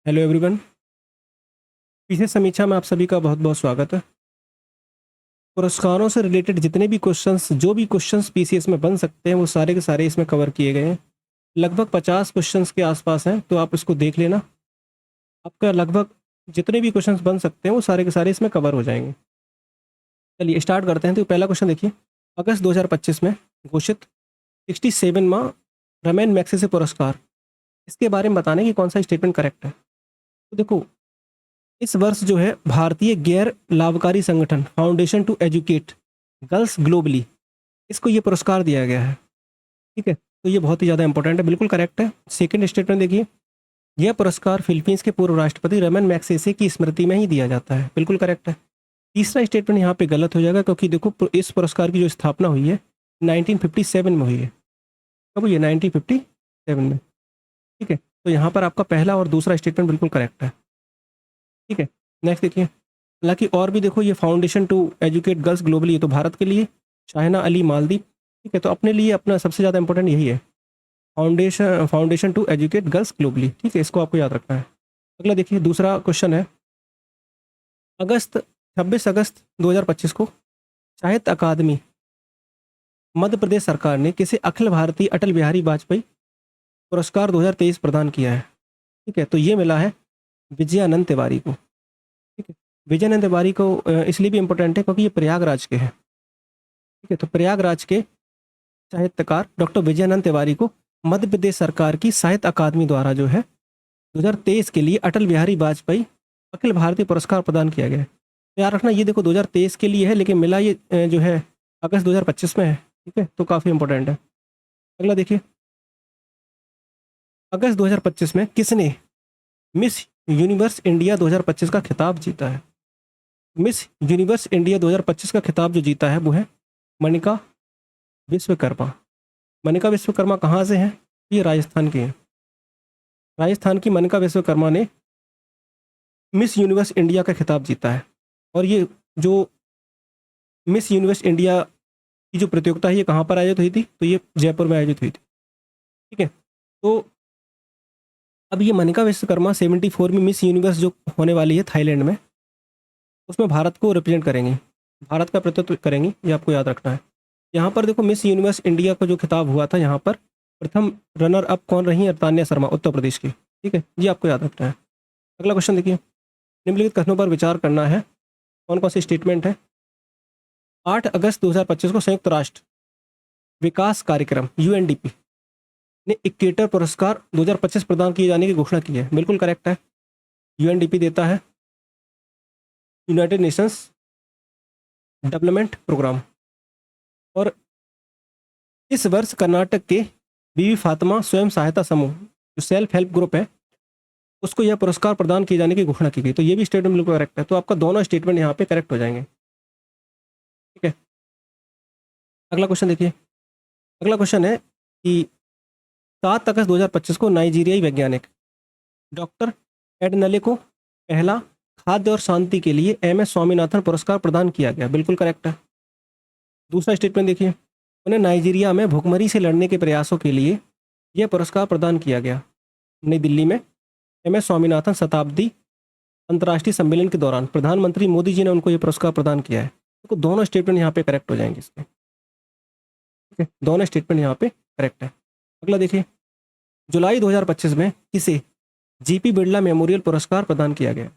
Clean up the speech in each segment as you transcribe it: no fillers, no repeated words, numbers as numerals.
Hello everyone. पीछे समीक्षा में आप सभी का बहुत बहुत स्वागत है। पुरस्कारों से रिलेटेड जितने भी क्वेश्चंस जो भी क्वेश्चंस पीसीएस में बन सकते हैं वो सारे के सारे इसमें कवर किए गए हैं। लगभग 50 क्वेश्चंस के आसपास हैं, तो आप इसको देख लेना। आपका लगभग जितने भी क्वेश्चंस बन सकते हैं वो सारे के सारे इसमें कवर हो जाएंगे। चलिए स्टार्ट करते हैं। तो पहला क्वेश्चन देखिए, अगस्त 2025 में घोषित 67वां रमेन मैग्सेसे पुरस्कार, इसके बारे में बताने की कौन सा स्टेटमेंट करेक्ट है। तो देखो, इस वर्ष जो है भारतीय गैर लाभकारी संगठन foundation to educate girls globally, इसको ये पुरस्कार दिया गया है। ठीक है, तो ये बहुत ही ज़्यादा इंपॉर्टेंट है, बिल्कुल करेक्ट है। सेकंड स्टेटमेंट देखिए, यह पुरस्कार फिलीपींस के पूर्व राष्ट्रपति रमन मैग्सेसे की स्मृति में ही दिया जाता है, बिल्कुल करेक्ट है। तीसरा स्टेटमेंट यहाँ पे गलत हो जाएगा, क्योंकि देखो इस पुरस्कार की जो स्थापना हुई है 1957 में हुई है। कब हुई है? 1957 में। ठीक है, तो यहाँ पर आपका पहला और दूसरा स्टेटमेंट बिल्कुल करेक्ट है। ठीक है, नेक्स्ट देखिए, हालांकि और भी देखो, ये foundation to educate girls globally, ये तो भारत के लिए, शाहिना अली मालदीव। ठीक है, तो अपने लिए अपना सबसे ज़्यादा इंपॉर्टेंट यही है, foundation to educate girls globally. ठीक है, इसको आपको याद रखना है। अगला देखिए, दूसरा क्वेश्चन है, अगस्त 26 अगस्त 2025 को साहित्य अकादमी मध्य प्रदेश सरकार ने किसे अखिल भारतीय अटल बिहारी वाजपेयी पुरस्कार 2023 प्रदान किया है। ठीक है, तो ये मिला है विजयानंद तिवारी को। ठीक है, विजयानंद तिवारी को इसलिए भी इम्पोर्टेंट है क्योंकि ये प्रयागराज के हैं। ठीक है, तो प्रयागराज के साहित्यकार डॉक्टर विजयानंद तिवारी को मध्य प्रदेश सरकार की साहित्य अकादमी द्वारा जो है 2023 के लिए अटल बिहारी वाजपेयी अखिल भारतीय पुरस्कार प्रदान किया गया है। तो याद रखना, ये देखो 2023 के लिए है, लेकिन मिला ये जो है अगस्त 2025 में है। ठीक है, तो काफ़ी इंपॉर्टेंट है। अगला देखिए, अगस्त 2025 में किसने मिस यूनिवर्स इंडिया 2025 का खिताब जीता है। मिस यूनिवर्स इंडिया 2025 का खिताब जो जीता है वो है मनिका विश्वकर्मा। मनिका विश्वकर्मा कहाँ से हैं? ये राजस्थान के हैं। राजस्थान की मनिका विश्वकर्मा ने मिस यूनिवर्स इंडिया का खिताब जीता है। और ये जो मिस यूनिवर्स इंडिया की जो प्रतियोगिता है ये कहाँ पर आयोजित हुई थी? तो ये जयपुर में आयोजित हुई थी। ठीक है, तो अब ये मनिका विश्वकर्मा 74 में मिस यूनिवर्स जो होने वाली है थाईलैंड में, उसमें भारत को रिप्रेजेंट करेंगी, भारत का प्रतिनिधित्व करेंगी, ये आपको याद रखना है। यहाँ पर देखो, मिस यूनिवर्स इंडिया का जो खिताब हुआ था, यहाँ पर प्रथम रनर अप कौन रही? तान्या शर्मा, उत्तर प्रदेश की। ठीक है, ये आपको याद रखना है। अगला क्वेश्चन देखिए, निम्नलिखित कथनों पर विचार करना है, कौन कौन सी स्टेटमेंट है। 8 अगस्त 2025 को संयुक्त राष्ट्र विकास कार्यक्रम यूएनडीपी ने इक्वेटर पुरस्कार 2025 प्रदान किए जाने की घोषणा की है, बिल्कुल करेक्ट है। यूएनडीपी देता है यूनाइटेड नेशंस डेवलपमेंट प्रोग्राम। और इस वर्ष कर्नाटक के बीवी फातिमा स्वयं सहायता समूह जो सेल्फ हेल्प ग्रुप है, उसको यह पुरस्कार प्रदान किए जाने की घोषणा की गई। तो ये भी स्टेटमेंट बिल्कुल करेक्ट है, तो आपका दोनों स्टेटमेंट यहाँ पे करेक्ट हो जाएंगे। ठीक है, अगला क्वेश्चन देखिए, अगला क्वेश्चन है कि 7 अगस्त 2025 को नाइजीरियाई वैज्ञानिक डॉक्टर एडनले को पहला खाद्य और शांति के लिए एमएस स्वामीनाथन पुरस्कार प्रदान किया गया, बिल्कुल करेक्ट है। दूसरा स्टेटमेंट देखिए, उन्हें नाइजीरिया में भुखमरी से लड़ने के प्रयासों के लिए यह पुरस्कार प्रदान किया गया। नई दिल्ली में एमएस स्वामीनाथन शताब्दी अंतर्राष्ट्रीय सम्मेलन के दौरान प्रधानमंत्री मोदी जी ने उनको यह पुरस्कार प्रदान किया है। तो दोनों स्टेटमेंट यहाँ पे करेक्ट हो जाएंगे इसके। ठीक है, दोनों स्टेटमेंट यहाँ पे करेक्ट है। अगला देखिए, जुलाई 2025 में किसे जीपी बिरला मेमोरियल पुरस्कार प्रदान किया गया?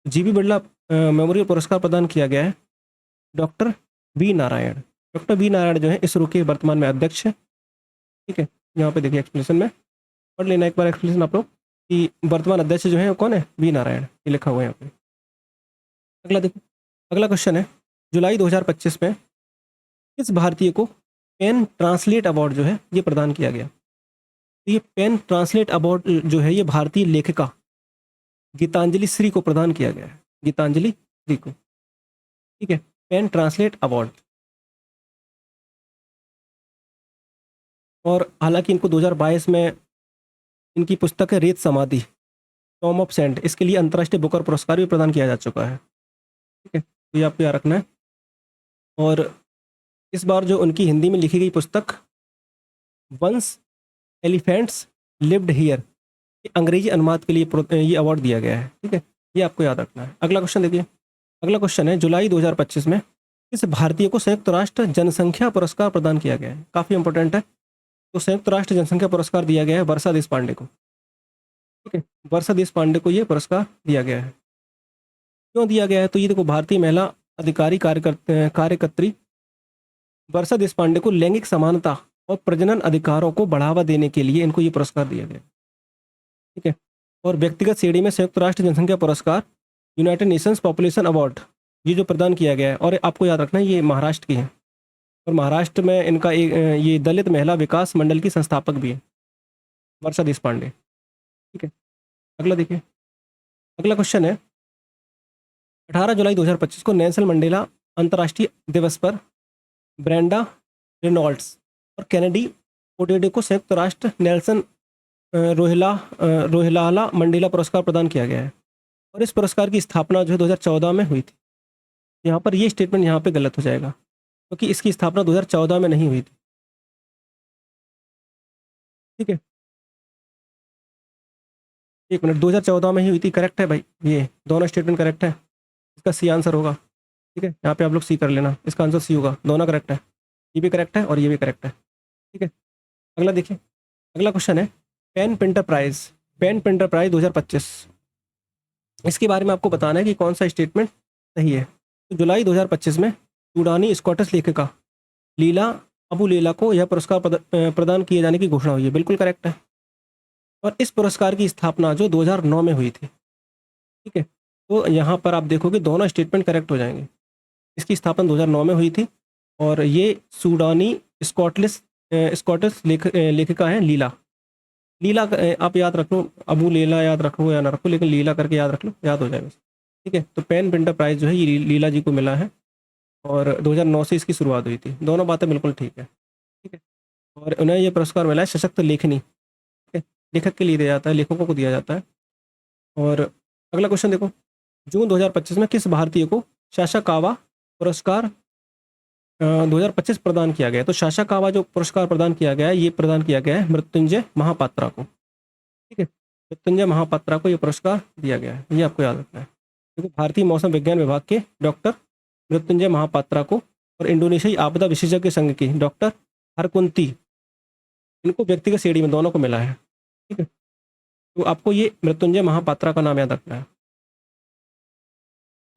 जीपी बिरला मेमोरियल पुरस्कार प्रदान किया गया है doctor V Narayan. Doctor V Narayan जो है इसरो के वर्तमान में अध्यक्ष है। ठीक है, यहाँ पे देखिए एक्सप्लेनेशन में पढ़ लेना एक बार एक्सप्लेनेशन आप लोग, कि वर्तमान अध्यक्ष जो है वो कौन है? वी नारायण, ये लिखा हुआ है यहाँ पे। अगला देखिए, अगला क्वेश्चन है, जुलाई 2025 में किस भारतीय को पेन ट्रांसलेट अवार्ड जो है ये प्रदान किया गया? तो ये पेन ट्रांसलेट अवार्ड जो है ये भारतीय लेखिका गीतांजलि श्री को प्रदान किया गया है, गीतांजलि श्री को। ठीक है, पेन ट्रांसलेट अवार्ड। और हालांकि इनको 2022 में इनकी पुस्तक है रेत समाधि टॉम ऑफ सेंट, इसके लिए अंतर्राष्ट्रीय बुकर पुरस्कार भी प्रदान किया जा चुका है। ठीक है, तो ये आपको याद रखना है। और इस बार जो उनकी हिंदी में लिखी गई पुस्तक वंस एलिफेंट्स लिव्ड हियर, अंग्रेजी अनुवाद के लिए ये अवार्ड दिया गया है। ठीक है, ये आपको याद रखना है। अगला क्वेश्चन देखिए, अगला क्वेश्चन है जुलाई 2025 में किस भारतीय को संयुक्त राष्ट्र जनसंख्या पुरस्कार प्रदान किया गया है? काफ़ी इंपॉर्टेंट है। तो संयुक्त राष्ट्र जनसंख्या पुरस्कार दिया गया है वर्षा देश पांडे को। ठीक है, वर्षा देश पांडे को ये पुरस्कार दिया गया है। क्यों दिया गया है? तो ये देखो, भारतीय महिला अधिकारी कार्यकर्त्री वर्षा देश पांडे को लैंगिक समानता और प्रजनन अधिकारों को बढ़ावा देने के लिए इनको ये पुरस्कार दिया गया। ठीक है, और व्यक्तिगत श्रेणी में संयुक्त राष्ट्र जनसंख्या पुरस्कार यूनाइटेड नेशंस पॉपुलेशन अवार्ड ये जो प्रदान किया गया है, और आपको याद रखना है ये महाराष्ट्र की है, और महाराष्ट्र में इनका एक ये दलित महिला विकास मंडल की संस्थापक भी है वर्षा देश पांडे। ठीक है, अगला देखिए, अगला क्वेश्चन है 18 जुलाई 2025 को नेल्सन मंडेला अंतर्राष्ट्रीय दिवस पर ब्रेंडा रेनॉल्ड्स और कैनेडी ओटेडे को संयुक्त राष्ट्र नेल्सन रोहिलाला मंडेला पुरस्कार प्रदान किया गया है। और इस पुरस्कार की स्थापना जो है 2014 में हुई थी। यहाँ पर ये स्टेटमेंट यहाँ पे गलत हो जाएगा, क्योंकि इसकी स्थापना 2014 में नहीं हुई थी। ठीक है, एक मिनट, 2014 में ही हुई थी, करेक्ट है भाई, ये दोनों स्टेटमेंट करेक्ट है। इसका सी आंसर होगा। ठीक है, यहाँ पे आप लोग सी कर लेना, इसका आंसर सी होगा, दोनों करेक्ट है, ये भी करेक्ट है और ये भी करेक्ट है। ठीक है, अगला देखिए, अगला क्वेश्चन है पेन पिंटर प्राइज 2025, इसके बारे में आपको बताना है कि कौन सा स्टेटमेंट सही है। तो जुलाई 2025 में सूडानी स्कॉटिश लेखिका लीला अबू लेला को यह पुरस्कार प्रदान किए जाने की घोषणा हुई है। बिल्कुल करेक्ट है। और इस पुरस्कार की स्थापना जो 2009 में हुई थी। ठीक है, तो यहाँ पर आप देखोगे दोनों स्टेटमेंट करेक्ट हो जाएंगे। इसकी स्थापना 2009 में हुई थी, और ये सूडानी स्कॉटिश लेखिका है लीला। आप याद रख लो, अबू लेला याद रखो या ना रखो, लेकिन लीला करके याद रख लो, याद हो जाएगा। ठीक है, तो पेन पिंटर प्राइज जो है ये लीला जी को मिला है, और 2009 से इसकी शुरुआत हुई थी। दोनों बातें बिल्कुल ठीक है। ठीक है, और उन्हें ये पुरस्कार मिला है सशक्त लेखनी। ठीक है, लेखक के लिए दिया जाता है, लेखकों को दिया जाता है। और अगला क्वेश्चन देखो, जून 2025 में किस भारतीय को साशाकावा पुरस्कार 2025 प्रदान किया गया? तो साशाकावा जो पुरस्कार प्रदान किया गया है, ये प्रदान किया गया है मृत्युंजय महापात्रा को। ठीक है, मृत्युंजय महापात्रा को ये पुरस्कार दिया गया है, ये आपको याद रखना है। देखो, भारतीय मौसम विज्ञान विभाग के डॉक्टर मृत्युंजय महापात्रा को और इंडोनेशियाई आपदा विशेषज्ञ संघ की डॉक्टर हरकुंती, इनको व्यक्तिगत श्रेणी में दोनों को मिला है। ठीक है, तो आपको ये मृत्युंजय महापात्रा का नाम याद रखना है।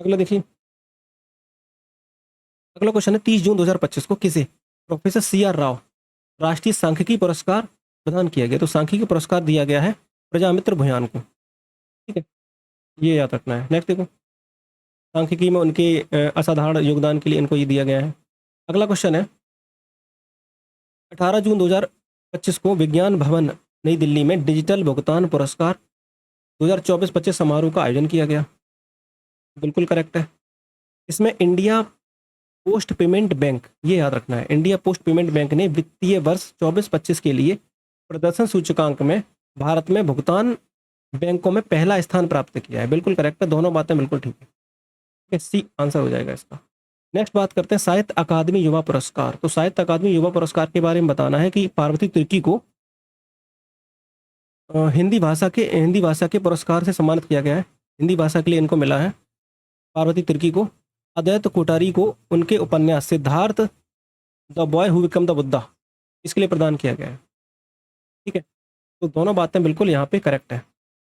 अगला देखिए, अगला क्वेश्चन है 30 जून 2025 को किसे प्रोफेसर CR राव राष्ट्रीय सांख्यिकी पुरस्कार प्रदान किया गया? तो सांख्यिकी पुरस्कार दिया गया है प्रजामित्र भुयान को। ठीक है, ये याद रखना है। नेक्स्ट देखो, सांख्यिकी में उनके असाधारण योगदान के लिए इनको ये दिया गया है। अगला क्वेश्चन है 18 जून 2025 को विज्ञान भवन नई दिल्ली में डिजिटल भुगतान पुरस्कार 2024-25 समारोह का आयोजन किया गया। बिल्कुल करेक्ट है। इसमें इंडिया पोस्ट पेमेंट बैंक, ये याद रखना है, इंडिया पोस्ट पेमेंट बैंक ने वित्तीय वर्ष 24-25 के लिए प्रदर्शन सूचकांक में भारत में भुगतान बैंकों में पहला स्थान प्राप्त किया है। बिल्कुल करेक्ट है, दोनों बातें बिल्कुल ठीक है। ठीक है, सी आंसर हो जाएगा इसका। नेक्स्ट बात करते हैं साहित्य अकादमी युवा पुरस्कार। तो साहित्य अकादमी युवा पुरस्कार के बारे में बताना है कि पार्वती तिर्की को हिंदी भाषा के पुरस्कार से सम्मानित किया गया है। हिंदी भाषा के लिए इनको मिला है। पार्वती तिर्की को, अद्वैत कोठारी को उनके उपन्यास Siddharth the boy who become the Buddha इसके लिए प्रदान किया गया है। ठीक है, तो दोनों बातें बिल्कुल यहाँ पे करेक्ट है,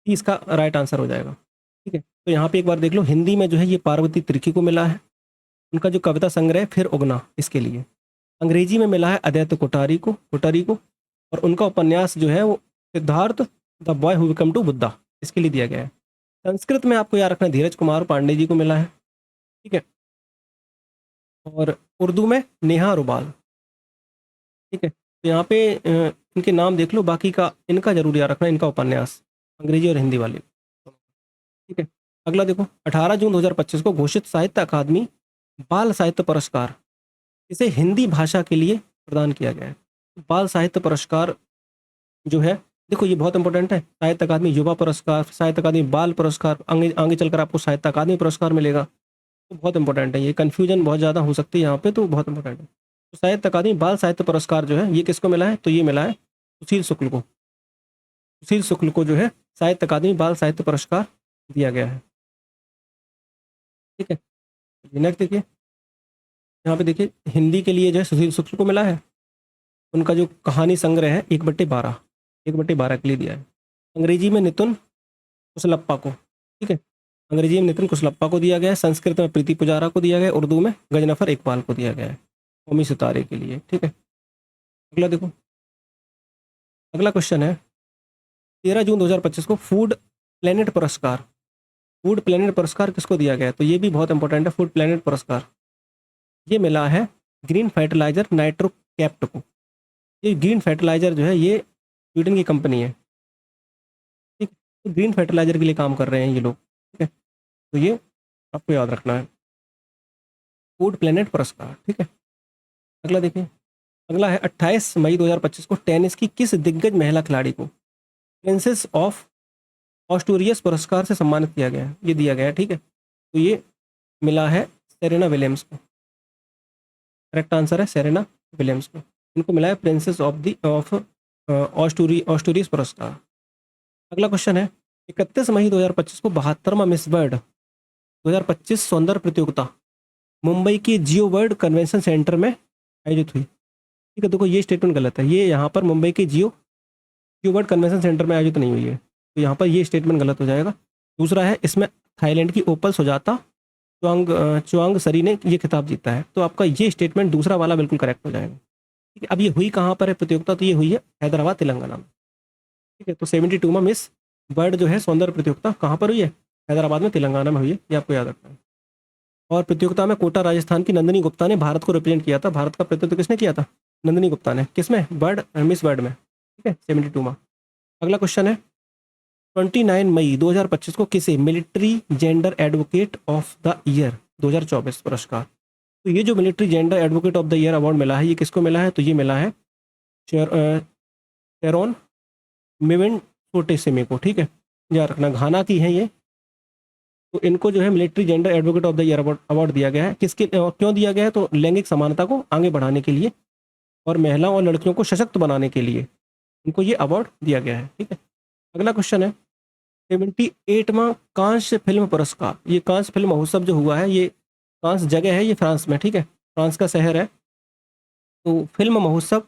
इसका राइट आंसर हो जाएगा। ठीक है, तो यहाँ पे एक बार देख लो, हिंदी में जो है ये पार्वती तिर्की को मिला है, उनका जो कविता संग्रह फिर उगना इसके लिए। अंग्रेजी में मिला है अद्वैत कोठारी को, और उनका उपन्यास जो है वो Siddhartha the boy who become to Buddha इसके लिए दिया गया है। संस्कृत में आपको याद रखना धीरज कुमार पांडे जी को मिला है। ठीक है, और उर्दू में नेहा रुबाल। ठीक है, तो यहाँ पे इनके नाम देख लो, बाकी का इनका जरूर याद रखना, इनका उपन्यास अंग्रेजी और हिंदी वाले। ठीक है, अगला देखो, 18 जून 2025 को घोषित साहित्य अकादमी बाल साहित्य पुरस्कार इसे हिंदी भाषा के लिए प्रदान किया गया है। बाल साहित्य पुरस्कार जो है, देखो ये बहुत इंपॉर्टेंट है। साहित्य अकादमी युवा पुरस्कार, साहित्य अकादमी बाल पुरस्कार, आगे चलकर आपको साहित्य अकादमी पुरस्कार मिलेगा, तो बहुत इंपॉर्टेंट है। ये कन्फ्यूजन बहुत ज़्यादा हो सकती है यहाँ पे, तो बहुत इंपॉर्टेंट है। तो साहित्य अकादमी बाल साहित्य पुरस्कार जो है ये किसको मिला है? तो ये मिला है सुशील शुक्ल को। सुशील शुक्ल को जो है साहित्य अकादमी बाल साहित्य पुरस्कार दिया गया है। ठीक है, नेक्स्ट देखिए, यहाँ पे देखिए हिंदी के लिए जो है सुशील शुक्ल को मिला है, उनका जो कहानी संग्रह है 1/12, 1/12 के लिए दिया है। अंग्रेजी में नितिन कुशलप्पा को, ठीक है, अंग्रेजी में नितिन कुशलप्पा को दिया गया है, संस्कृत में प्रीति पुजारा को दिया गया है, उर्दू में गजनफर इकबाल को दिया गया है कौमी सितारे के लिए। ठीक है, अगला देखो, अगला क्वेश्चन है 13 जून 2025 को फूड प्लेनेट पुरस्कार, फूड प्लेनेट पुरस्कार किसको दिया गया है? तो ये भी बहुत इंपॉर्टेंट है, फूड प्लेनेट पुरस्कार ये मिला है ग्रीन फर्टिलाइजर नाइट्रोकैप्ट को। ये ग्रीन फर्टिलाइजर जो है ये स्वीडन की कंपनी है, ठीक, तो ग्रीन फर्टिलाइजर के लिए काम कर रहे हैं ये लोग। ठीक है, तो ये आपको याद रखना है, फूड प्लेनेट पुरस्कार। ठीक है, अगला देखिए, अगला है 28 मई 2025 को टेनिस की किस दिग्गज महिला खिलाड़ी को प्रिंसेस ऑफ ऑस्टूरियस पुरस्कार से सम्मानित किया गया है? ये दिया गया है। ठीक है, तो ये मिला है सेरेना विलियम्स को, करेक्ट आंसर है सेरेना विलियम्स को, इनको मिला है प्रिंसेस ऑफ ऑस्टूरियस पुरस्कार। अगला क्वेश्चन है 31 मई 2025 को 72वां मिस वर्ल्ड 2025 सौंदर्य प्रतियोगिता मुंबई के जियो वर्ल्ड कन्वेंशन सेंटर में आयोजित हुई। ठीक है, देखो ये स्टेटमेंट गलत है, ये यहाँ पर मुंबई के जियो वर्ल्ड कन्वेंशन सेंटर में आयोजित नहीं हुई है, तो यहाँ पर ये स्टेटमेंट गलत हो जाएगा। दूसरा है इसमें थाईलैंड की ओपल सुजाता चुआंग सरी ने ये खिताब जीता है, तो आपका ये स्टेटमेंट दूसरा वाला बिल्कुल करेक्ट हो जाएगा। ठीक है, अब ये हुई कहाँ पर है प्रतियोगिता? तो ये हुई है हैदराबाद तेलंगाना में। ठीक है, तो 72वां मिस वर्ल्ड जो है सौंदर्य प्रतियोगिता कहाँ पर हुई है? हैदराबाद में तेलंगाना में हुई है, ये आपको याद रखना है। और प्रतियोगिता में कोटा राजस्थान की नंदिनी गुप्ता ने भारत को रिप्रेजेंट किया था। भारत का प्रतिनिधित्व किसने किया था? नंदिनी गुप्ता ने। किसमें? वर्ल्ड मिस वर्ल्ड में। ठीक है, 72वां। अगला क्वेश्चन है 29 मई 2025 को किसे military gender advocate of the year 2024 पुरस्कार? तो ये जो military gender advocate of the year award मिला है ये किसको मिला है? तो ये मिला है शेरोन मिविन सोटेसेमे को। ठीक है, याद रखना घाना की है ये, तो इनको जो है military gender advocate of the year award दिया गया है। किसके क्यों दिया गया है? तो लैंगिक समानता को आगे बढ़ाने के लिए और महिलाओं और लड़कियों को सशक्त बनाने के लिए इनको ये अवार्ड दिया गया है। ठीक है, अगला क्वेश्चन है 78वां कांस्य फिल्म पुरस्कार। ये कांस्य फिल्म महोत्सव जो हुआ है, ये कांस्य जगह है ये फ्रांस में। ठीक है, फ्रांस का शहर है। तो फिल्म महोत्सव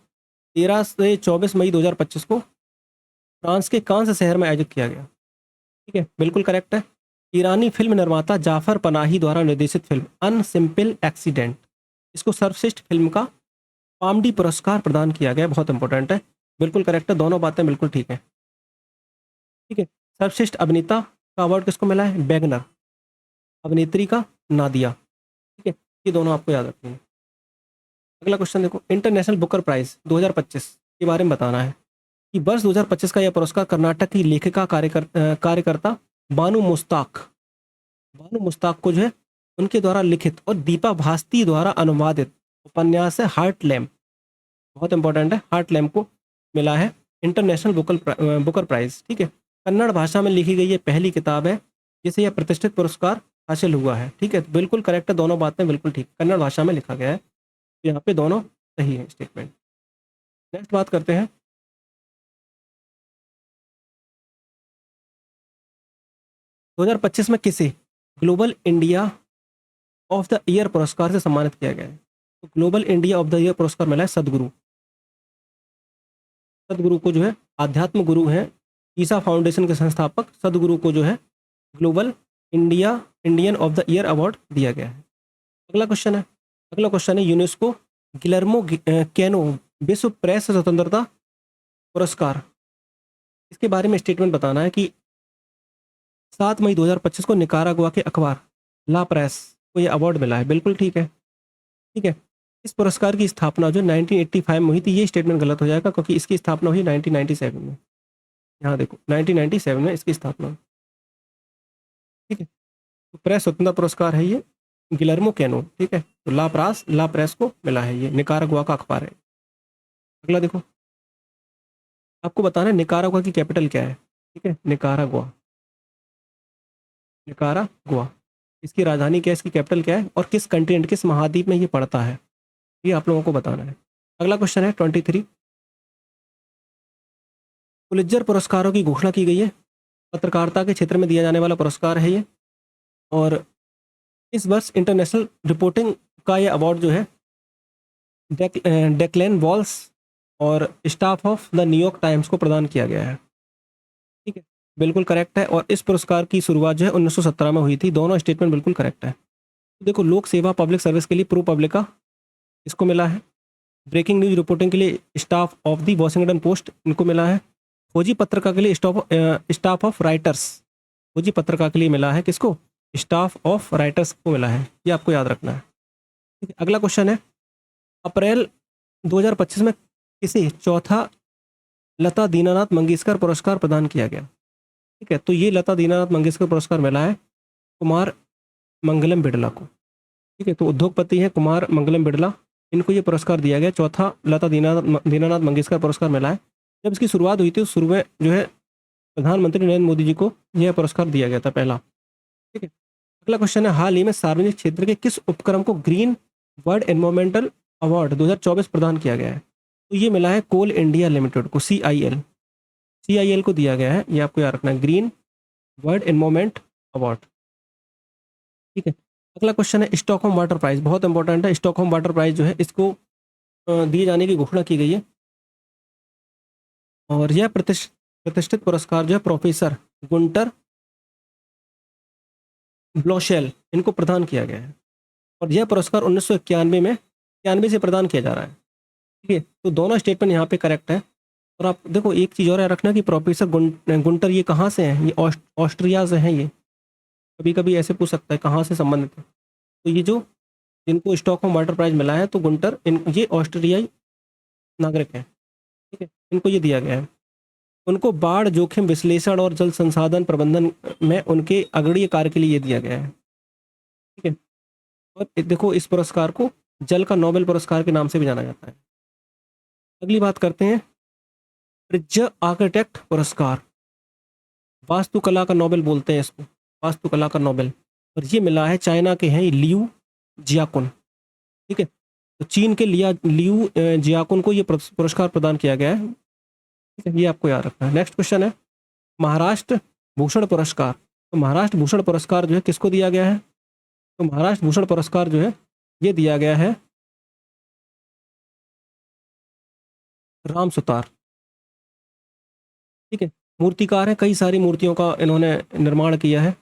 13 से 24 मई 2025 को फ्रांस के कांस्य शहर में आयोजित किया गया। ठीक है, बिल्कुल करेक्ट है। ईरानी फिल्म निर्माता जाफर पनाही द्वारा निर्देशित फिल्म अन सिंपल एक्सीडेंट, इसको सर्वश्रेष्ठ फिल्म का पामडी पुरस्कार प्रदान किया गया। बहुत इंपॉर्टेंट है, बिल्कुल करेक्ट है, दोनों बातें बिल्कुल ठीक है। ठीक है, सर्वश्रेष्ठ अभिनेता का अवार्ड किसको मिला है? बैगनर। अभिनेत्री का नादिया। ठीक है, ये दोनों आपको याद रखनी है। अगला क्वेश्चन देखो, इंटरनेशनल बुकर प्राइज 2025 के बारे में बताना है कि वर्ष 2025 का यह पुरस्कार कर्नाटक की लेखिका कार्यकर्ता बानू मुस्ताक को जो है उनके द्वारा लिखित और दीपा भास्ती द्वारा अनुवादित उपन्यास है हार्ट लैम्प, बहुत इंपॉर्टेंट है, हार्ट लैम्प को मिला है इंटरनेशनल बुकर प्राइज। ठीक है, कन्नड़ भाषा में लिखी गई ये पहली किताब है जिसे यह प्रतिष्ठित पुरस्कार हासिल हुआ है। ठीक है, बिल्कुल करेक्ट है, दोनों बातें बिल्कुल ठीक, कन्नड़ भाषा में लिखा गया है, तो यहाँ पे दोनों सही है स्टेटमेंट। नेक्स्ट बात करते हैं 2025 में किसे global India of the year पुरस्कार से सम्मानित किया गया है? तो global India of the year पुरस्कार मिला है सदगुरु। सदगुरु को जो है आध्यात्म गुरु हैं, ईसा फाउंडेशन के संस्थापक सदगुरु को जो है global Indian of the year award दिया गया है। अगला क्वेश्चन है यूनेस्को गिलर्मो कैनो विश्व प्रेस स्वतंत्रता पुरस्कार, इसके बारे में स्टेटमेंट बताना है कि 7 मई 2025 को निकारागुआ के अखबार ला प्रेस को यह अवार्ड मिला है। बिल्कुल ठीक है। ठीक है, इस पुरस्कार की स्थापना जो 1985 में हुई थी, ये स्टेटमेंट गलत हो जाएगा क्योंकि इसकी स्थापना हुई 1997 में। यहाँ देखो 1997 में इसकी स्थापना। ठीक है, तो प्रेस स्वतंत्रता पुरस्कार है ये गिलर्मो कैनो। ठीक है, तो ला प्रेस को मिला है, ये निकारागुआ का अखबार है। अगला देखो, आपको बताना है निकारागुआ की कैपिटल क्या है। ठीक है, निकारागुआ, इसकी राजधानी क्या है, इसकी कैपिटल क्या है और किस कंटिनेंट किस महाद्वीप में ये पड़ता है, ये आप लोगों को बताना है। अगला क्वेश्चन है 23 पुलित्जर पुरस्कारों की घोषणा की गई है। पत्रकारिता के क्षेत्र में दिया जाने वाला पुरस्कार है ये। और इस वर्ष इंटरनेशनल रिपोर्टिंग का ये अवार्ड जो है डेक्लेन वॉल्स और staff of the New York times को प्रदान किया गया है। ठीक है, बिल्कुल करेक्ट है। और इस पुरस्कार की शुरुआत जो है 1917 में हुई थी। दोनों स्टेटमेंट बिल्कुल करेक्ट है। देखो, लोक सेवा पब्लिक सर्विस के लिए प्रो पब्लिका इसको मिला है। ब्रेकिंग न्यूज रिपोर्टिंग के लिए staff of the Washington post इनको मिला है। फौजी पत्रकार के लिए स्टाफ ऑफ राइटर्स, फौजी पत्रकार के लिए मिला है किसको? स्टाफ ऑफ राइटर्स को मिला है। ये आपको याद रखना है। ठीक है, अगला क्वेश्चन है, अप्रैल 2025 में किसे चौथा लता दीनानाथ मंगेशकर पुरस्कार प्रदान किया गया? ठीक है, तो ये लता दीनानाथ मंगेशकर पुरस्कार मिला है कुमार मंगलम बिड़ला को। ठीक है, तो उद्योगपति हैं कुमार मंगलम बिड़ला, इनको ये पुरस्कार दिया गया। चौथा लता दीनानाथ मंगेशकर पुरस्कार मिला है। जब इसकी शुरुआत हुई थी उस शुरू में जो है प्रधानमंत्री नरेंद्र मोदी जी को यह पुरस्कार दिया गया था पहला। ठीक है, अगला क्वेश्चन है, हाल ही में सार्वजनिक क्षेत्र के किस उपक्रम को ग्रीन वर्ल्ड एनवायरमेंटल अवार्ड 2024 प्रदान किया गया है? तो ये मिला है कोल इंडिया लिमिटेड को, CIL को दिया गया है। ये आपको याद रखना है, ग्रीन वर्ल्ड एनवायरमेंट अवार्ड। ठीक है, अगला क्वेश्चन है, स्टॉकहोम वाटर प्राइज, बहुत इंपॉर्टेंट है। स्टॉकहोम वाटर प्राइज जो है इसको दिए जाने की घोषणा की गई है। और यह प्रतिष्ठित पुरस्कार जो है प्रोफेसर गुंटर ब्लॉशेल इनको प्रदान किया गया है। और यह पुरस्कार 1991 में 91 से प्रदान किया जा रहा है। ठीक है, तो दोनों स्टेटमेंट यहाँ पे करेक्ट है। और आप देखो, एक चीज़ और याद रखना कि प्रोफेसर गुंटर ये कहाँ से हैं? ये ऑस्ट्रिया से हैं। ये कभी कभी ऐसे पूछ सकता है कहाँ से संबंधित है। तो ये जो जिनको स्टॉकहोम वाटर प्राइज मिला है, तो गुंटर ये ऑस्ट्रेलियाई नागरिक हैं। ठीक है, इनको ये दिया गया है। उनको बाढ़ जोखिम विश्लेषण और जल संसाधन प्रबंधन में उनके अग्रणीय कार्य के लिए ये दिया गया है। ठीक है, और देखो, इस पुरस्कार को जल का नोबेल पुरस्कार के नाम से भी जाना जाता है। अगली बात करते हैं, प्रिज्य आर्किटेक्ट पुरस्कार, वास्तुकला का नोबेल बोलते हैं इसको, वास्तुकला का नोबेल। और ये मिला है चाइना के हैं लियू जियाकुन। ठीक है, तो चीन के लियू जियाकुन को ये पुरस्कार प्रदान किया गया है। ठीक है, ये आपको याद रखना है। नेक्स्ट क्वेश्चन है, महाराष्ट्र भूषण पुरस्कार। तो महाराष्ट्र भूषण पुरस्कार जो है किसको दिया गया है? तो महाराष्ट्र भूषण पुरस्कार जो है ये दिया गया है राम सुतार। ठीक है, मूर्तिकार है, कई सारी मूर्तियों का इन्होंने निर्माण किया है।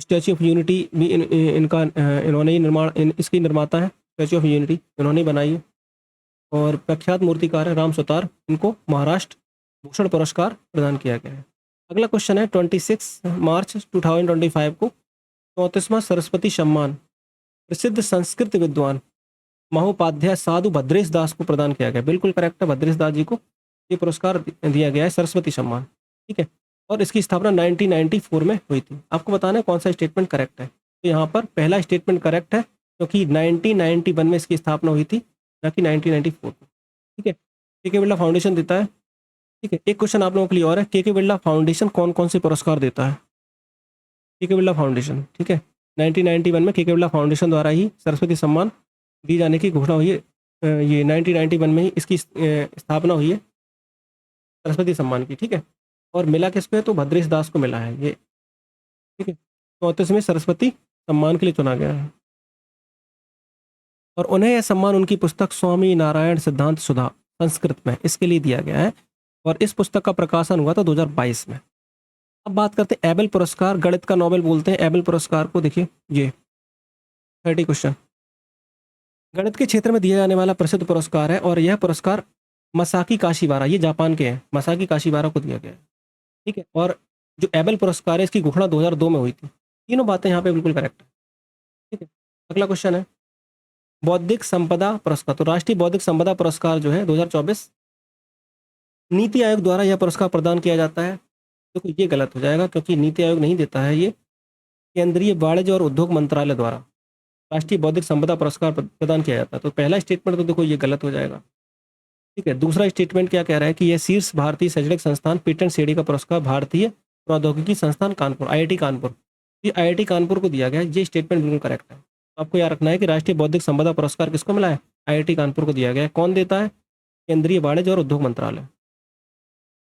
स्टैच्यू ऑफ यूनिटी भी इन्होंने ही इसकी निर्माता है। स्टैच्यू ऑफ यूनिटी इन्होंने ही बनाई है। और प्रख्यात मूर्तिकार है राम सुतार, इनको महाराष्ट्र भूषण पुरस्कार प्रदान किया गया है। अगला क्वेश्चन है, 26 मार्च 2025 को 34वां सरस्वती सम्मान प्रसिद्ध संस्कृत विद्वान महोपाध्याय साधु भद्रेश दास को प्रदान किया गया। बिल्कुल करेक्ट है, भद्रेश दास जी को ये पुरस्कार दिया गया है, सरस्वती सम्मान। ठीक है, और इसकी स्थापना 1994 में हुई थी। आपको बताना है कौन सा स्टेटमेंट करेक्ट है। तो यहाँ पर पहला स्टेटमेंट करेक्ट है, क्योंकि 1991 में इसकी स्थापना हुई थी, ना कि 1994 में। ठीक है, के बिरला फाउंडेशन देता है। ठीक है, एक क्वेश्चन आप लोगों के लिए और है, के बिरला फाउंडेशन कौन कौन से पुरस्कार देता है? के बिरला फाउंडेशन, ठीक है, 1991 में के बिरला फाउंडेशन द्वारा ही सरस्वती सम्मान दी जाने की घोषणा हुई है। ये 1991 में ही इसकी स्थापना हुई है सरस्वती सम्मान की। ठीक है, और मिला किसको है? तो भद्रेश दास को मिला है ये। ठीक है, 34वें सरस्वती सम्मान के लिए चुना गया है। और उन्हें यह सम्मान उनकी पुस्तक स्वामी नारायण सिद्धांत सुधा संस्कृत में इसके लिए दिया गया है। और इस पुस्तक का प्रकाशन हुआ था 2022 में। अब बात करते हैं एबेल पुरस्कार, गणित का नोबेल बोलते हैं एबेल पुरस्कार को। देखिए, ये 30 क्वेश्चन, गणित के क्षेत्र में दिया जाने वाला प्रसिद्ध पुरस्कार है। और यह पुरस्कार मसाकी काशीवारा, ये जापान के हैं, मसाकी काशीवारा को दिया गया है। ठीक है, और जो एबेल पुरस्कार है इसकी घोषणा 2002 में हुई थी। तीनों बातें यहाँ पे बिल्कुल करेक्ट है। ठीक है, अगला क्वेश्चन है, बौद्धिक संपदा पुरस्कार। तो राष्ट्रीय बौद्धिक संपदा पुरस्कार जो है 2024 नीति आयोग द्वारा यह पुरस्कार प्रदान किया जाता है। तो ये गलत हो जाएगा, क्योंकि नीति आयोग नहीं देता है, ये केंद्रीय वाणिज्य और उद्योग मंत्रालय द्वारा राष्ट्रीय बौद्धिक संपदा पुरस्कार प्रदान किया जाता है। तो पहला स्टेटमेंट तो देखो ये गलत हो जाएगा। ठीक है, दूसरा स्टेटमेंट क्या कह रहा है कि यह शीर्ष भारतीय शैक्षणिक संस्थान पेटेंट श्रेणी का पुरस्कार भारतीय प्रौद्योगिकी संस्थान कानपुर, IIT कानपुर, ये IIT कानपुर को दिया गया है। ये स्टेटमेंट बिल्कुल करेक्ट है। तो आपको याद रखना है कि राष्ट्रीय बौद्धिक संपदा पुरस्कार किसको मिला है? IIT कानपुर को दिया गया है। कौन देता है? केंद्रीय वाणिज्य और उद्योग मंत्रालय।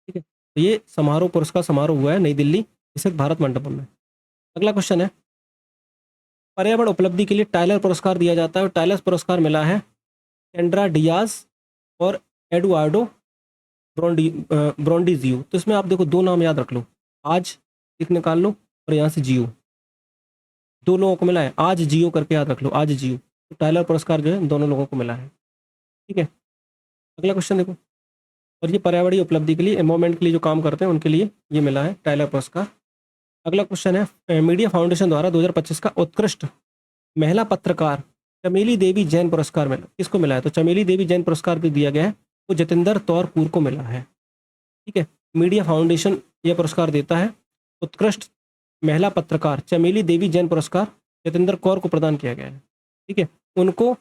ठीक है, तो ये समारोह पुरस्कार समारोह हुआ है नई दिल्ली स्थित भारत मंडपम में। अगला क्वेश्चन है, पर्यावरण उपलब्धि के लिए टाइलर पुरस्कार दिया जाता है और टाइलर पुरस्कार मिला है सेंड्रा डियाज और एडुआर्डो ब्रोंडीजियो। तो इसमें आप देखो दो नाम याद रख लो, आज एक निकाल लो और यहाँ से जियो, दो लोगों को मिला है, आज जियो करके याद रख लो, आज जियो। तो टाइलर पुरस्कार जो है दोनों लोगों को मिला है। ठीक है, अगला क्वेश्चन देखो, और ये पर्यावरणीय उपलब्धि के लिए, एनवायरमेंट के लिए जो काम करते हैं उनके लिए ये मिला है टाइलर पुरस्कार। अगला क्वेश्चन है, मीडिया फाउंडेशन द्वारा 2025 का उत्कृष्ट महिला पत्रकार चमेली देवी जैन पुरस्कार मिला, किसको मिला है? तो चमेली देवी जैन पुरस्कार भी दिया गया है, वो जतिंदर तौरपुर को मिला है। ठीक है, मीडिया फाउंडेशन यह पुरस्कार देता है, उत्कृष्ट महिला पत्रकार चमेली देवी जैन पुरस्कार जतिंदर कौर को प्रदान किया गया है। ठीक है, उनको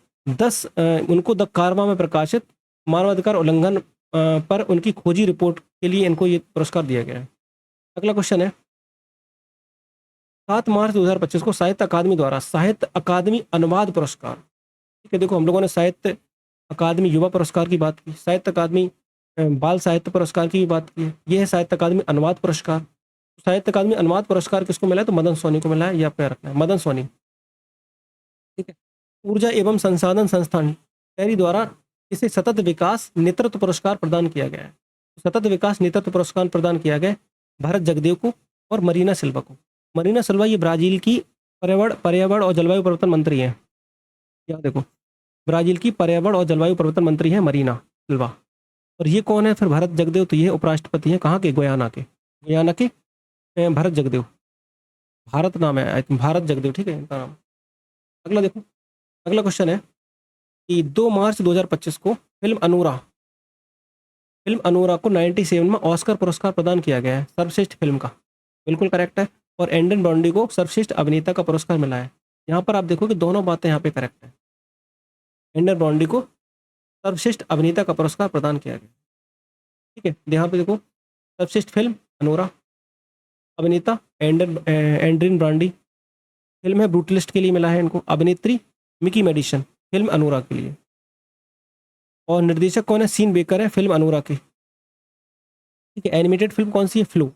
द कारवा में प्रकाशित मानवाधिकार उल्लंघन पर उनकी खोजी रिपोर्ट के लिए इनको ये पुरस्कार दिया गया है। अगला क्वेश्चन है, 7 मार्च 2025 को साहित्य अकादमी द्वारा साहित्य अकादमी अनुवाद पुरस्कार। ठीक है, देखो हम लोगों ने साहित्य अकादमी युवा पुरस्कार की बात की, साहित्य अकादमी बाल साहित्य पुरस्कार की भी बात की, यह है साहित्य अकादमी अनुवाद पुरस्कार। साहित्य अकादमी अनुवाद पुरस्कार किसको मिला है? तो मदन सोनी को मिला है, ये आपको याद रखना है, मदन सोनी। ठीक है, ऊर्जा एवं संसाधन संस्थान टेरी द्वारा इसे सतत विकास नेतृत्व पुरस्कार प्रदान किया गया है। सतत विकास नेतृत्व पुरस्कार प्रदान किया गया भरत जगदेव को और मरीना सिल्वा को। मरीना सिल्वा ये ब्राजील की पर्यावरण और जलवायु परिवर्तन मंत्री हैं। यहाँ देखो, ब्राजील की पर्यावरण और जलवायु परिवर्तन मंत्री हैं मरीना सिल्वा। और ये कौन है फिर? भरत जगदेव, तो ये उपराष्ट्रपति हैं कहाँ के? गुयाना के, गुयाना के भरत जगदेव, भारत नाम है भारत जगदेव। ठीक है इनका नाम। अगला देखो, अगला क्वेश्चन है कि 2 मार्च 2025 को फिल्म अनूरा को 97 में ऑस्कर पुरस्कार प्रदान किया गया है सर्वश्रेष्ठ फिल्म का। बिल्कुल करेक्ट है। और एंडन ब्रॉन्डी को सर्वश्रेष्ठ अभिनेता का पुरस्कार मिला है। यहाँ पर आप देखो कि दोनों बातें यहाँ पे करेक्ट है। एंडन ब्रॉन्डी को सर्वश्रेष्ठ अभिनेता का पुरस्कार प्रदान किया गया। ठीक है, यहाँ पे देखो, सर्वश्रेष्ठ फिल्म अनोरा, अभिनेता एंड्रिन ब्रॉन्डी, फिल्म है ब्रूटलिस्ट के लिए मिला है इनको, अभिनेत्री मिकी मेडिसन फिल्म अनोरा के लिए, और निर्देशक कौन है? सीन बेकर है फिल्म अनोरा के। ठीक है, एनिमेटेड फिल्म कौन सी है? फ्लो।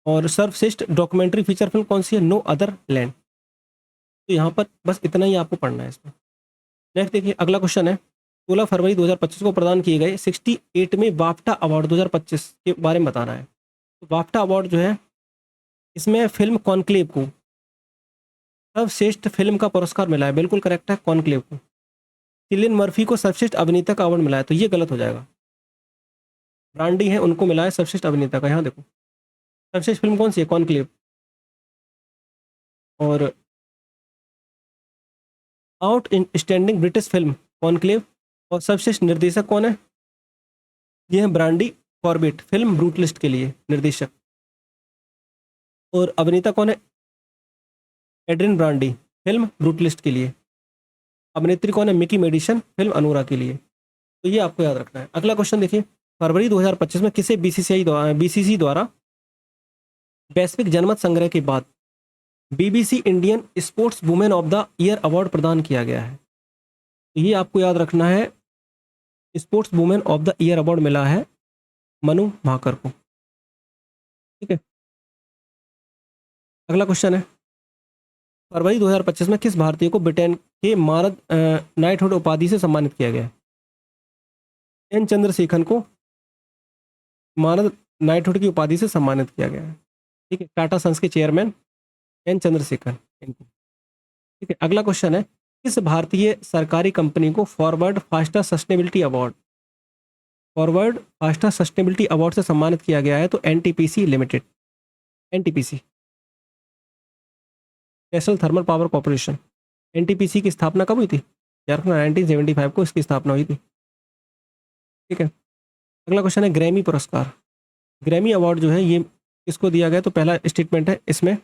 और सर्वश्रेष्ठ डॉक्यूमेंट्री फीचर फिल्म कौन सी है? No other land. तो यहाँ पर बस इतना ही आपको पढ़ना है इसमें। नेक्स्ट देखिए, अगला क्वेश्चन है, 16 फरवरी 2025 को प्रदान किए गए 68वें बाफ्टा अवार्ड 2025 के बारे में बताना है। तो बाफ्टा अवार्ड जो है, इसमें फिल्म कॉन्क्लेव को सर्वश्रेष्ठ फिल्म का पुरस्कार मिला है। बिल्कुल करेक्ट है, कॉन्क्लेव को। चिलियन मर्फी को सर्वश्रेष्ठ अभिनेता का अवार्ड मिला है, तो ये गलत हो जाएगा। ब्रांडी है, उनको मिला है सर्वश्रेष्ठ अभिनेता का। यहाँ देखो, सर्वश्रेष्ठ फिल्म कौन सी है? कॉन्क्लेव। और out in standing British film conclave. और सर्वश्रेष्ठ निर्देशक कौन है? ये है ब्रांडी कॉर्बेट फिल्म ब्रूटलिस्ट के लिए निर्देशक। और अभिनेता कौन है? एड्रिन ब्रांडी फिल्म ब्रूटलिस्ट के लिए। अभिनेत्री कौन है? मिकी मेडिसन फिल्म अनोरा के लिए। तो ये आपको याद रखना है। अगला क्वेश्चन देखिए, फरवरी 2025 में किसे बीसीसी द्वारा वैश्विक जनमत संग्रह के बाद BBC Indian sports women of the year award प्रदान किया गया है? तो ये आपको याद रखना है, sports women of the year award मिला है मनु भाकर को। ठीक है, अगला क्वेश्चन है, फरवरी 2025 में किस भारतीय को ब्रिटेन के मानद नाइटहुड उपाधि से सम्मानित किया गया है? एन चंद्रशेखर को मानद नाइटहुड की उपाधि से सम्मानित किया गया है। ठीक है, टाटा सन्स के चेयरमैन एन चंद्रशेखर इनको। ठीक है, अगला क्वेश्चन है, किस भारतीय सरकारी कंपनी को फॉरवर्ड फास्टर सस्टेनेबिलिटी अवार्ड से सम्मानित किया गया है? तो NTPC limited, NTPC national thermal power corporation. NTPC की स्थापना कब हुई थी? यार 1975 को इसकी स्थापना हुई थी। ठीक है, अगला क्वेश्चन है, ग्रैमी पुरस्कार, ग्रैमी अवार्ड जो है ये किसको दिया गया? तो पहला स्टेटमेंट है इसमें,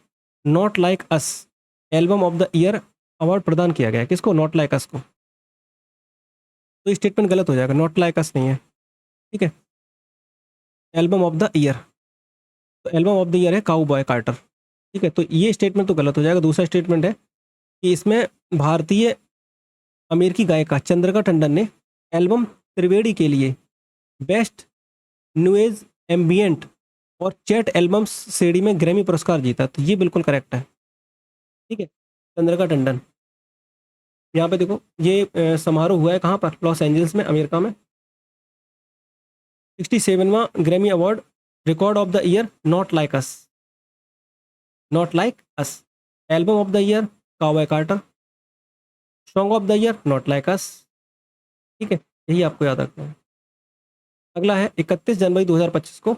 not like us album of the year award प्रदान किया गया है। किसको? नॉट लाइक अस को। तो स्टेटमेंट गलत हो जाएगा, नॉट लाइक अस नहीं है। ठीक है, एल्बम ऑफ द ईयर, तो एल्बम ऑफ द ईयर है काउबॉय कार्टर। ठीक है, तो ये स्टेटमेंट तो गलत हो जाएगा। दूसरा स्टेटमेंट है कि इसमें भारतीय अमेरिकी गायिका चंद्रिका टंडन ने एल्बम त्रिवेणी के लिए बेस्ट न्यूएज एम्बियंट और चैट एल्बम्स श्रेणी में ग्रैमी पुरस्कार जीता। तो ये बिल्कुल करेक्ट है। ठीक है, चंद्रिका टंडन। यहाँ पे देखो ये समारोह हुआ है कहाँ पर, लॉस एंजल्स में, अमेरिका में। 67वां Grammy award, record of the year not like us, not like us. Album of the year Cowboy Carter, song of the year not like us. ठीक है, यही आपको याद रखना है। अगला है 31 जनवरी 2025 को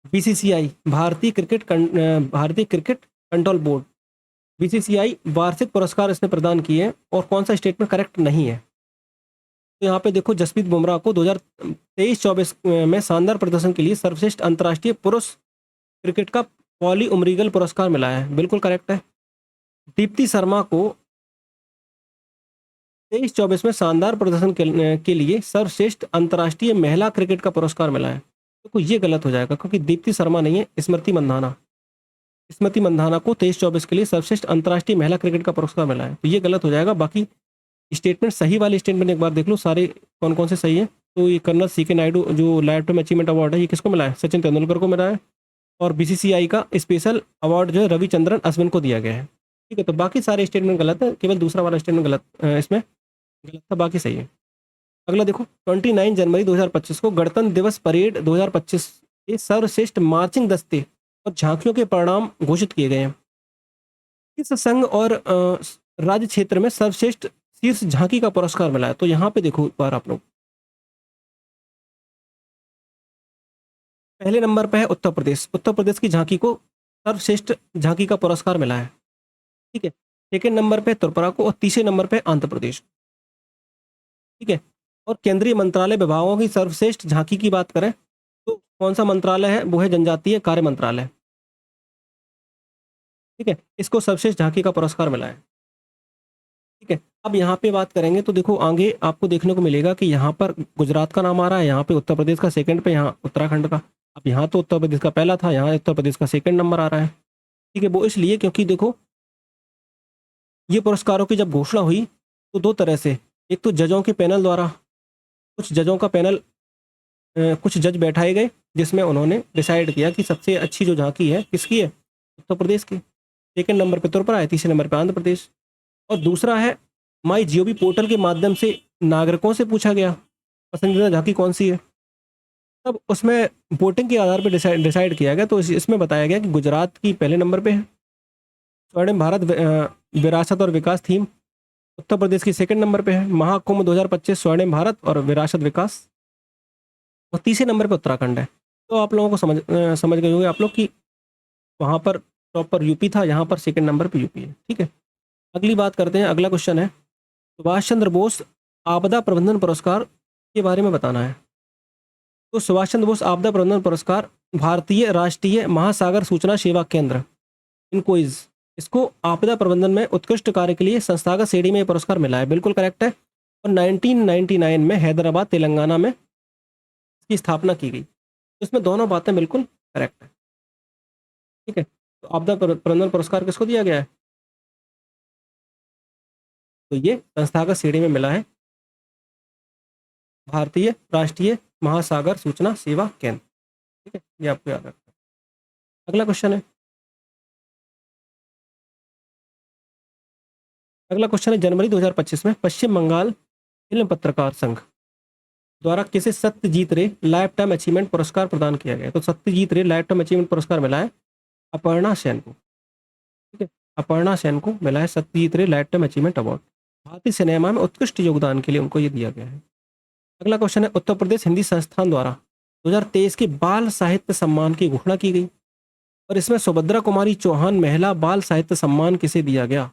बीसीसीआई भारतीय क्रिकेट कंट्रोल बोर्ड, बीसीसीआई वार्षिक पुरस्कार इसने प्रदान किए हैं, और कौन सा स्टेटमेंट करेक्ट नहीं है। तो यहाँ पे देखो जसप्रीत बुमराह को 2023-24 में शानदार प्रदर्शन के लिए सर्वश्रेष्ठ अंतर्राष्ट्रीय पुरुष क्रिकेट का पॉली उमरीगल पुरस्कार मिला है, बिल्कुल करेक्ट है। दीप्ति शर्मा को 23-24 में शानदार प्रदर्शन के लिए सर्वश्रेष्ठ अंतर्राष्ट्रीय महिला क्रिकेट का पुरस्कार मिला है। तो ये गलत हो जाएगा क्योंकि दीप्ति शर्मा नहीं है, स्मृति मंधाना। स्मृति मंधाना को 23-24 के लिए सर्वश्रेष्ठ अंतर्राष्ट्रीय महिला क्रिकेट का पुरस्कार मिला है, तो ये गलत हो जाएगा। बाकी स्टेटमेंट, सही वाले स्टेटमेंट एक बार देख लो सारे कौन कौन से सही है। तो ये कर्नल सीके नायडू जो लाइफ टाइम अचीवमेंट अवार्ड है, ये किसको मिला है? सचिन तेंदुलकर को मिला है। और बीसीसीआई का स्पेशल अवार्ड जो है रविचंद्रन अश्विन को दिया गया है। ठीक है, तो बाकी सारे स्टेटमेंट गलत है, केवल दूसरा वाला स्टेटमेंट गलत इसमें गलत था, बाकी सही है। अगला देखो 29 जनवरी 2025 को गणतंत्र दिवस परेड 2025 के सर्वश्रेष्ठ मार्चिंग दस्ते और झांकियों के परिणाम घोषित किए गए हैं। किस संघ और राज्य क्षेत्र में सर्वश्रेष्ठ शीर्ष झांकी का पुरस्कार मिला है? तो यहाँ पे देखो एक बार आप लोग, पहले नंबर पे है उत्तर प्रदेश। उत्तर प्रदेश की झांकी को सर्वश्रेष्ठ झांकी का पुरस्कार मिला है। ठीक है, सेकेंड नंबर पे त्रिपुरा को, और तीसरे नंबर पे आंध्र प्रदेश। ठीक है, और केंद्रीय मंत्रालय विभागों की सर्वश्रेष्ठ झांकी की बात करें तो कौन सा मंत्रालय है? वो है जनजातीय कार्य मंत्रालय। ठीक है, इसको सर्वश्रेष्ठ झांकी का पुरस्कार मिला है। ठीक है, अब यहाँ पे बात करेंगे तो देखो आगे आपको देखने को मिलेगा कि यहाँ पर गुजरात का नाम आ रहा है, यहाँ पे उत्तर प्रदेश का सेकंड पे, यहाँ उत्तराखंड का। अब यहाँ तो उत्तर प्रदेश का पहला था, यहाँ उत्तर प्रदेश का सेकंड नंबर आ रहा है। ठीक है, वो इसलिए क्योंकि देखो ये पुरस्कारों की जब घोषणा हुई तो दो तरह से, एक तो जजों के पैनल द्वारा, कुछ जजों का पैनल, कुछ जज बैठाए गए जिसमें उन्होंने डिसाइड किया कि सबसे अच्छी जो झांकी है किसकी है? उत्तर प्रदेश की। सेकंड नंबर पे त्रिपुरा है, तीसरे नंबर पे आंध्र प्रदेश। और दूसरा है माई जीओवी पोर्टल के माध्यम से नागरिकों से पूछा गया पसंदीदा झांकी कौन सी है। तब उसमें वोटिंग के आधार पर डिसाइड किया गया। तो इसमें बताया गया कि गुजरात की पहले नंबर पे है, स्वर्णिम भारत विरासत और विकास थीम। उत्तर प्रदेश की सेकंड नंबर पे है, महाकुंभ 2025 स्वर्णिम भारत और विरासत विकास। और तीसरे नंबर पे उत्तराखंड है। तो आप लोगों को समझ गए होंगे आप लोग कि वहाँ पर टॉप पर यूपी था, यहाँ पर सेकंड नंबर पे यूपी है। ठीक है, अगली बात करते हैं। अगला क्वेश्चन है सुभाष चंद्र बोस आपदा प्रबंधन पुरस्कार के बारे में बताना है। तो सुभाष चंद्र बोस आपदा प्रबंधन पुरस्कार भारतीय राष्ट्रीय महासागर सूचना सेवा केंद्र, इनकोइज, इसको आपदा प्रबंधन में उत्कृष्ट कार्य के लिए संस्थागत श्रेणी में पुरस्कार मिला है, बिल्कुल करेक्ट है। और 1999 में हैदराबाद तेलंगाना में इसकी स्थापना की गई। तो इसमें दोनों बातें बिल्कुल करेक्ट है। ठीक है, तो आपदा प्रबंधन पुरस्कार किसको दिया गया है? तो ये संस्थागत श्रेणी में मिला है, भारतीय राष्ट्रीय महासागर सूचना सेवा केंद्र। ठीक है, ये आपको याद रखना है। अगला क्वेश्चन है, अगला क्वेश्चन है जनवरी 2025 में पश्चिम बंगाल फिल्म पत्रकार संघ द्वारा किसे सत्यजीत रे लाइफ टाइम अचीवमेंट पुरस्कार प्रदान किया गया? तो सत्यजीत रे लाइफ टाइम अचीवमेंट पुरस्कार मिला है अपर्णा सेन को। ठीक है, अपर्णा सेन को मिला है सत्यजीत रे लाइफ टाइम अचीवमेंट अवार्ड। भारतीय सिनेमा में उत्कृष्ट योगदान के लिए उनको ये दिया गया है। अगला क्वेश्चन है उत्तर प्रदेश हिंदी संस्थान द्वारा 2023 के बाल साहित्य सम्मान की घोषणा की गई और इसमें सुभद्रा कुमारी चौहान महिला बाल साहित्य सम्मान किसे दिया गया?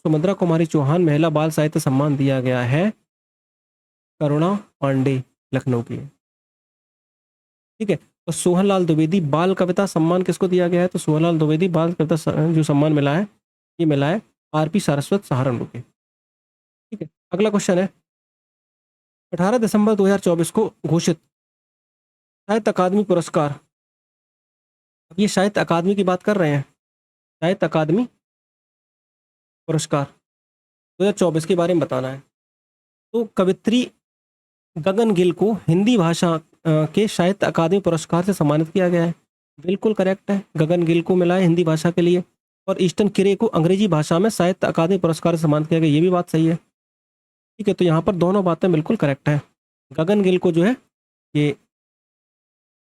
सुभद्रा कुमारी चौहान महिला बाल साहित्य सम्मान दिया गया है करुणा पांडे, लखनऊ की। ठीक है, और सोहनलाल द्विवेदी बाल कविता सम्मान किसको दिया गया है? तो सोहनलाल द्विवेदी बाल कविता जो सम्मान मिला है ये मिला है आरपी सारस्वत सहारनपुर के। ठीक है, अगला क्वेश्चन है 18 दिसंबर 2024 को घोषित साहित्य अकादमी पुरस्कार। अब ये साहित्य अकादमी की बात कर रहे हैं, साहित्य अकादमी पुरस्कार 2024 के बारे में बताना है। तो कवित्री गगन गिल को हिंदी भाषा के साहित्य अकादमी पुरस्कार से सम्मानित किया गया है। बिल्कुल करेक्ट है, गगन गिल को मिला है हिंदी भाषा के लिए। और ईस्टर्न किरे को अंग्रेजी भाषा में साहित्य अकादमी पुरस्कार से सम्मानित किया गया, ये भी बात सही है। ठीक है, तो यहाँ पर दोनों बातें बिल्कुल करेक्ट है। गगन गिल को जो है ये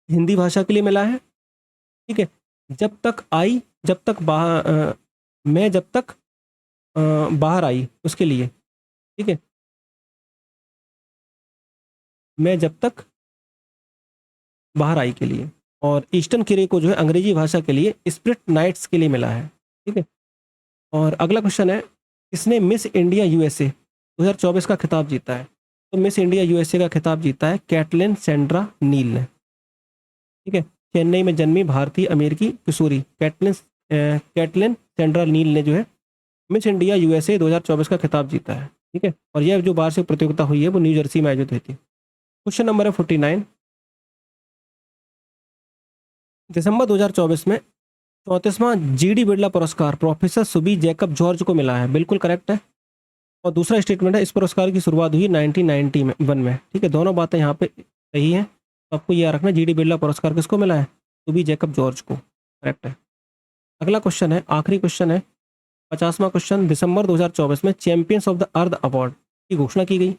हिंदी भाषा के लिए मिला है। ठीक है, जब तक आई, जब तक बाहर मैं जब तक बाहर आई उसके लिए। ठीक है, मैं जब तक बाहर आई के लिए। और ईस्टर्न किरे को जो है अंग्रेजी भाषा के लिए स्प्रिट नाइट्स के लिए मिला है। ठीक है, और अगला क्वेश्चन है, किसने मिस इंडिया यूएसए 2024 का खिताब जीता है? तो मिस इंडिया यूएसए का खिताब जीता है कैटलिन सेंड्रा नील ने। ठीक है, चेन्नई में जन्मी भारतीय अमेरिकी किशोरी कैटलिन सेंड्रा नील ने जो है मिस इंडिया यूएसए 2024 का खिताब जीता है। ठीक है, और यह जो वार्षिक प्रतियोगिता हुई है वो न्यू जर्सी में आयोजित हुई थी। क्वेश्चन नंबर है 49। दिसंबर 2024 में 34वां जीडी बिरला पुरस्कार प्रोफेसर सुबी जैकब जॉर्ज को मिला है। बिल्कुल करेक्ट है। और दूसरा स्टेटमेंट है, इस पुरस्कार की शुरुआत हुई 1991 में। ठीक है, दोनों बातें यहाँ पे सही हैं। तो आपको याद रखना जीडी बिरला पुरस्कार किसको मिला है? सुबी जैकब जॉर्ज को। करेक्ट है। अगला क्वेश्चन है, आखिरी क्वेश्चन है, 50वां क्वेश्चन। दिसंबर 2024 में champions of the earth award की घोषणा की गई।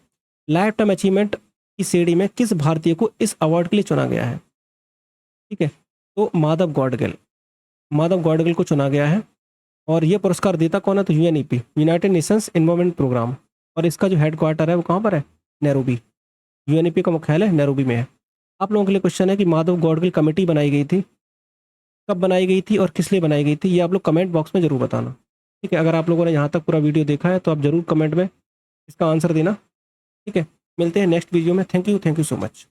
लाइफ टाइम अचीवमेंट की श्रेणी में किस भारतीय को इस अवार्ड के लिए चुना गया है? ठीक है, तो माधव गॉडगिल को चुना गया है। और ये पुरस्कार देता कौन है? तो UNEP, United Nations Environment Programme. और इसका जो हेड क्वार्टर है वो कहाँ पर है? नैरोबी। यूएनईपी का मुख्यालय नैरोबी में है। आप लोगों के लिए क्वेश्चन है कि माधव गॉडगिल कमेटी बनाई गई थी, कब बनाई गई थी और किस लिए बनाई गई थी, ये आप लोग कमेंट बॉक्स में जरूर बताना। ठीक है, अगर आप लोगों ने यहाँ तक पूरा वीडियो देखा है तो आप जरूर कमेंट में इसका आंसर देना। ठीक है, मिलते हैं नेक्स्ट वीडियो में। Thank you so much.